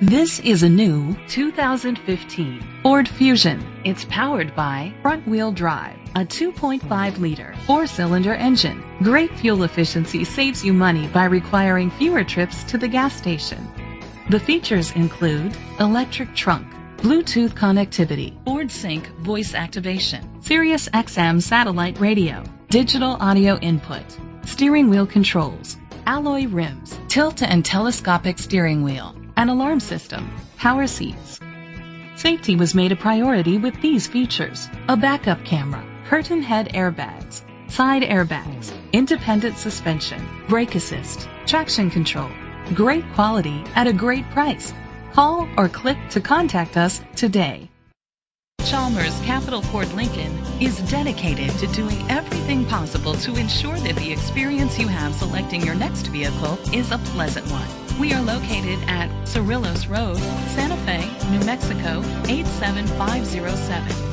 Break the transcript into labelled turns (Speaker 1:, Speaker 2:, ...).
Speaker 1: This is a new 2015 Ford Fusion. It's powered by front-wheel drive, a 2.5-liter four-cylinder engine. Great fuel efficiency saves you money by requiring fewer trips to the gas station. The features include electric trunk, Bluetooth connectivity, Ford Sync voice activation, Sirius XM satellite radio, digital audio input, steering wheel controls, alloy rims, tilt and telescopic steering wheel, an alarm system, power seats. Safety was made a priority with these features: a backup camera, curtain head airbags, side airbags, independent suspension, brake assist, traction control. Great quality at a great price. Call or click to contact us today. Chalmers Capital Ford Lincoln is dedicated to doing everything possible to ensure that the experience you have selecting your next vehicle is a pleasant one. We are located at Cerrillos Road, Santa Fe, New Mexico 87507.